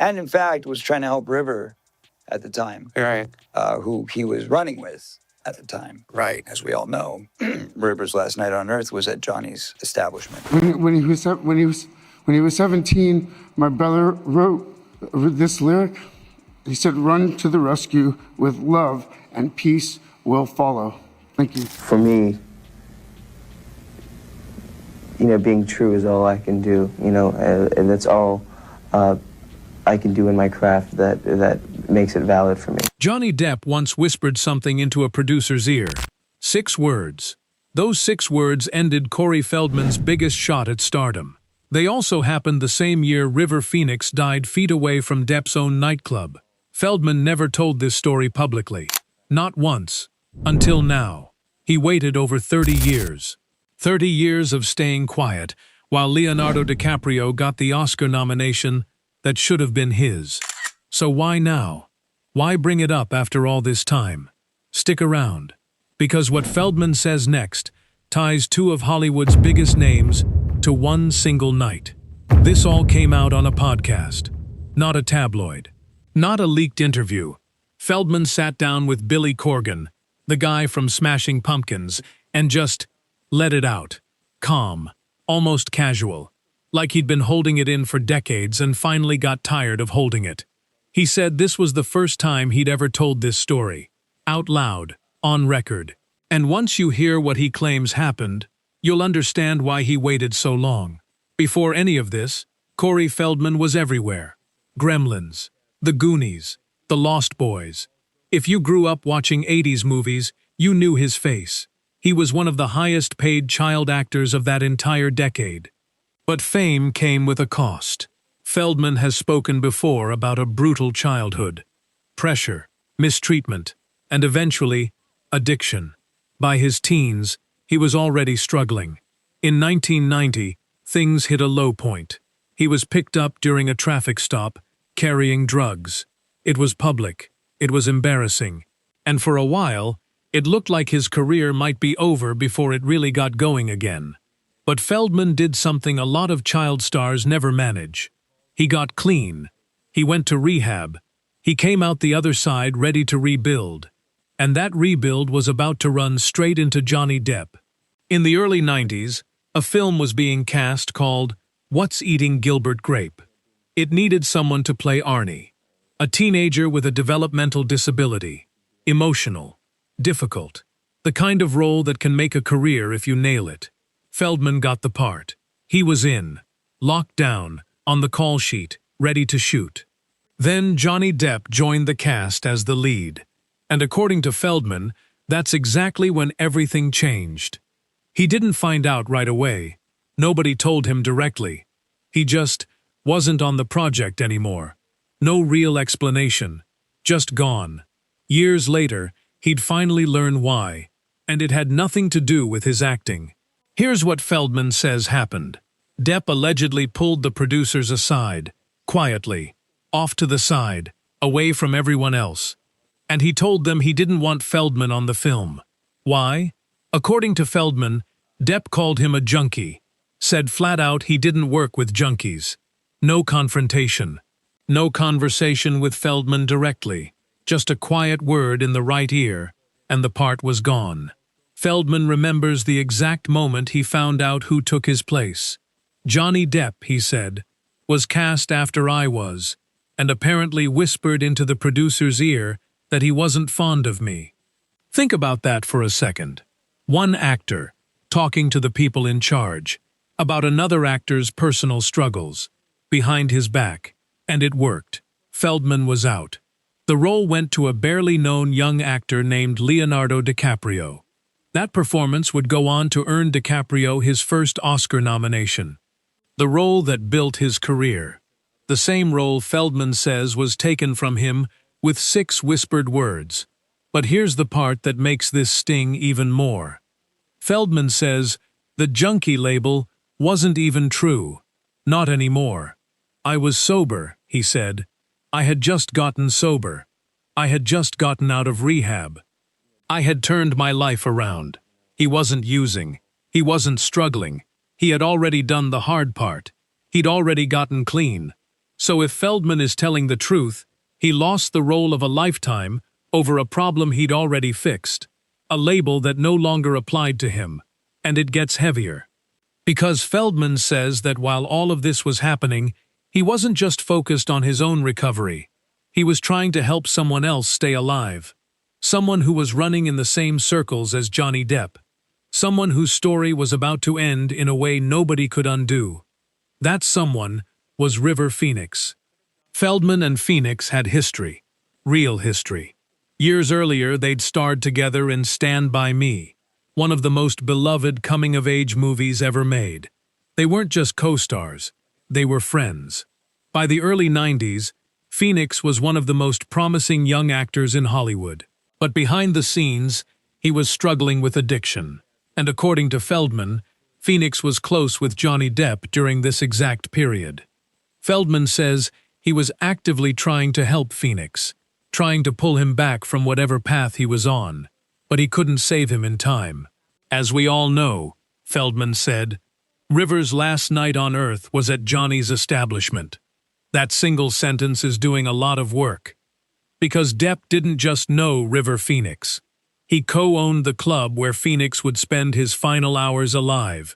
and in fact was trying to help River at the time, Right. who he was running with at the time. Right. As we all know, River's last night on Earth was at Johnny's establishment. When he was 17, my brother wrote this lyric. He said, "Run to the rescue with love, and peace will follow." Thank you. For me, being true is all I can do. And that's all I can do in my craft that makes it valid for me. Johnny Depp once whispered something into a producer's ear. 6 words. Those 6 words ended Corey Feldman's biggest shot at stardom. They also happened the same year River Phoniex died feet away from Depp's own nightclub. Feldman never told this story publicly. Not once. Until now. He waited over 30 years. 30 years of staying quiet, while Leonardo DiCaprio got the Oscar nomination that should have been his. So why now? Why bring it up after all this time? Stick around. Because what Feldman says next ties 2 of Hollywood's biggest names to one single night. This all came out on a podcast, not a tabloid, not a leaked interview. Feldman sat down with Billy Corgan, the guy from Smashing Pumpkins, and just let it out. Calm, almost casual, like he'd been holding it in for decades and finally got tired of holding it. He said this was the first time he'd ever told this story, out loud, on record. And once you hear what he claims happened, you'll understand why he waited so long. Before any of this, Corey Feldman was everywhere. Gremlins, the Goonies, the Lost Boys. If you grew up watching 80s movies, you knew his face. He was one of the highest-paid child actors of that entire decade. But fame came with a cost. Feldman has spoken before about a brutal childhood, pressure, mistreatment, and eventually, addiction. By his teens, he was already struggling. In 1990, things hit a low point. He was picked up during a traffic stop, carrying drugs. It was public. It was embarrassing. And for a while, it looked like his career might be over before it really got going again. But Feldman did something a lot of child stars never manage. He got clean. He went to rehab. He came out the other side ready to rebuild. And that rebuild was about to run straight into Johnny Depp. In the early 90s, a film was being cast called What's Eating Gilbert Grape? It needed someone to play Arnie, a teenager with a developmental disability, emotional, difficult, the kind of role that can make a career if you nail it. Feldman got the part. He was in, locked down, on the call sheet, ready to shoot. Then Johnny Depp joined the cast as the lead. And according to Feldman, that's exactly when everything changed. He didn't find out right away. Nobody told him directly. He just wasn't on the project anymore. No real explanation. Just gone. Years later, he'd finally learn why, and it had nothing to do with his acting. Here's what Feldman says happened. Depp allegedly pulled the producers aside, quietly, off to the side, away from everyone else. And he told them he didn't want Feldman on the film. Why? According to Feldman, Depp called him a junkie, said flat out he didn't work with junkies. No confrontation. No conversation with Feldman directly. Just a quiet word in the right ear, and the part was gone. Feldman remembers the exact moment he found out who took his place. Johnny Depp, he said, was cast after I was, and apparently whispered into the producer's ear that he wasn't fond of me. Think about that for a second. One actor, talking to the people in charge, about another actor's personal struggles, behind his back, and it worked. Feldman was out. The role went to a barely known young actor named Leonardo DiCaprio. That performance would go on to earn DiCaprio his first Oscar nomination. The role that built his career. The same role Feldman says was taken from him with 6 whispered words. But here's the part that makes this sting even more. Feldman says the junkie label wasn't even true. Not anymore. I was sober, he said. I had just gotten sober. I had just gotten out of rehab. I had turned my life around. He wasn't using. He wasn't struggling. He had already done the hard part. He'd already gotten clean. So if Feldman is telling the truth, he lost the role of a lifetime over a problem he'd already fixed, a label that no longer applied to him, and it gets heavier. Because Feldman says that while all of this was happening, he wasn't just focused on his own recovery. He was trying to help someone else stay alive. Someone who was running in the same circles as Johnny Depp. Someone whose story was about to end in a way nobody could undo. That someone was River Phoenix. Feldman and Phoenix had history. Real history. Years earlier, they'd starred together in Stand By Me, one of the most beloved coming-of-age movies ever made. They weren't just co-stars, they were friends. By the early 90s, Phoenix was one of the most promising young actors in Hollywood. But behind the scenes, he was struggling with addiction. And according to Feldman, Phoenix was close with Johnny Depp during this exact period. Feldman says he was actively trying to help Phoenix, trying to pull him back from whatever path he was on, but he couldn't save him in time. As we all know, Feldman said, River's last night on Earth was at Johnny's establishment. That single sentence is doing a lot of work. Because Depp didn't just know River Phoenix. He co-owned the club where Phoenix would spend his final hours alive.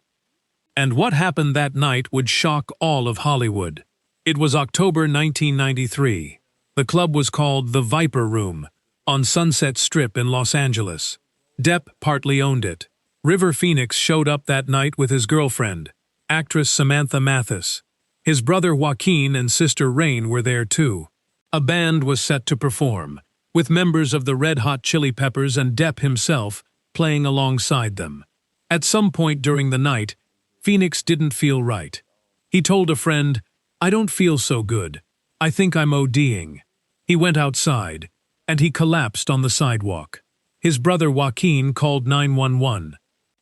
And what happened that night would shock all of Hollywood. It was October 1993. The club was called the Viper Room, on Sunset Strip in Los Angeles. Depp partly owned it. River Phoenix showed up that night with his girlfriend, actress Samantha Mathis. His brother Joaquin and sister Rain were there too. A band was set to perform, with members of the Red Hot Chili Peppers and Depp himself playing alongside them. At some point during the night, Phoenix didn't feel right. He told a friend, "I don't feel so good. I think I'm ODing." He went outside, and he collapsed on the sidewalk. His brother Joaquin called 911.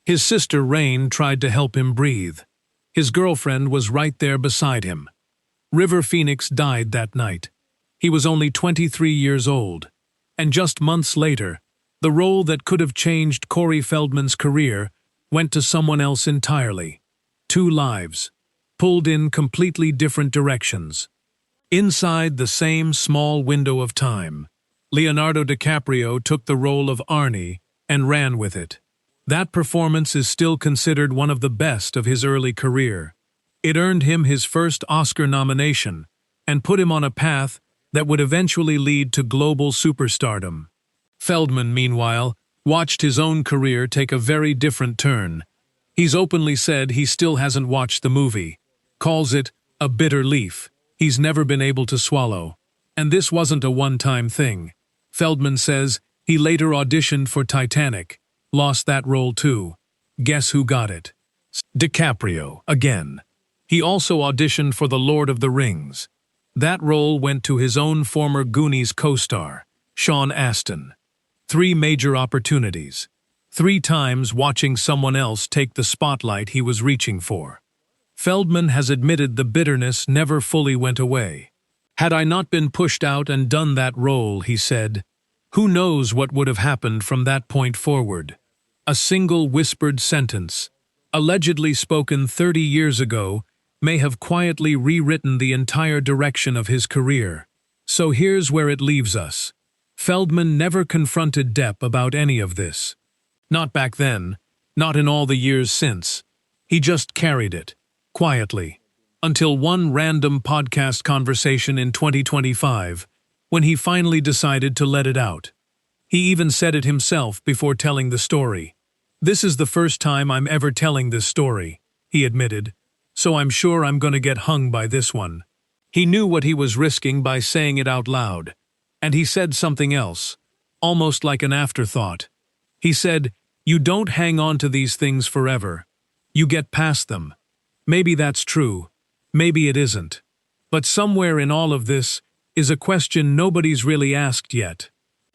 His sister Rain tried to help him breathe. His girlfriend was right there beside him. River Phoenix died that night. He was only 23 years old. And just months later, the role that could have changed Corey Feldman's career went to someone else entirely. Two lives, pulled in completely different directions. Inside the same small window of time, Leonardo DiCaprio took the role of Arnie and ran with it. That performance is still considered one of the best of his early career. It earned him his first Oscar nomination and put him on a path that would eventually lead to global superstardom. Feldman, meanwhile, watched his own career take a very different turn. He's openly said he still hasn't watched the movie, calls it a bitter leaf he's never been able to swallow. And this wasn't a one-time thing. Feldman says he later auditioned for Titanic, lost that role too. Guess who got it? DiCaprio, again. He also auditioned for The Lord of the Rings. That role went to his own former Goonies co-star, Sean Astin. 3 major opportunities. 3 times watching someone else take the spotlight he was reaching for. Feldman has admitted the bitterness never fully went away. Had I not been pushed out and done that role, he said, who knows what would have happened from that point forward. A single whispered sentence, allegedly spoken 30 years ago, may have quietly rewritten the entire direction of his career. So here's where it leaves us. Feldman never confronted Depp about any of this. Not back then, not in all the years since. He just carried it, quietly, until one random podcast conversation in 2025, when he finally decided to let it out. He even said it himself before telling the story. "This is the first time I'm ever telling this story," he admitted, "so I'm sure I'm going to get hung by this one." He knew what he was risking by saying it out loud, and he said something else, almost like an afterthought. He said, "You don't hang on to these things forever. You get past them." Maybe that's true, maybe it isn't. But somewhere in all of this is a question nobody's really asked yet.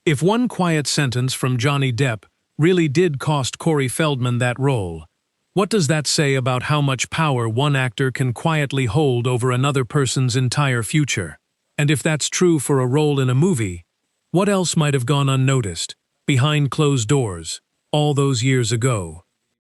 If one quiet sentence from Johnny Depp really did cost Corey Feldman that role, what does that say about how much power one actor can quietly hold over another person's entire future? And if that's true for a role in a movie, what else might have gone unnoticed, behind closed doors, all those years ago?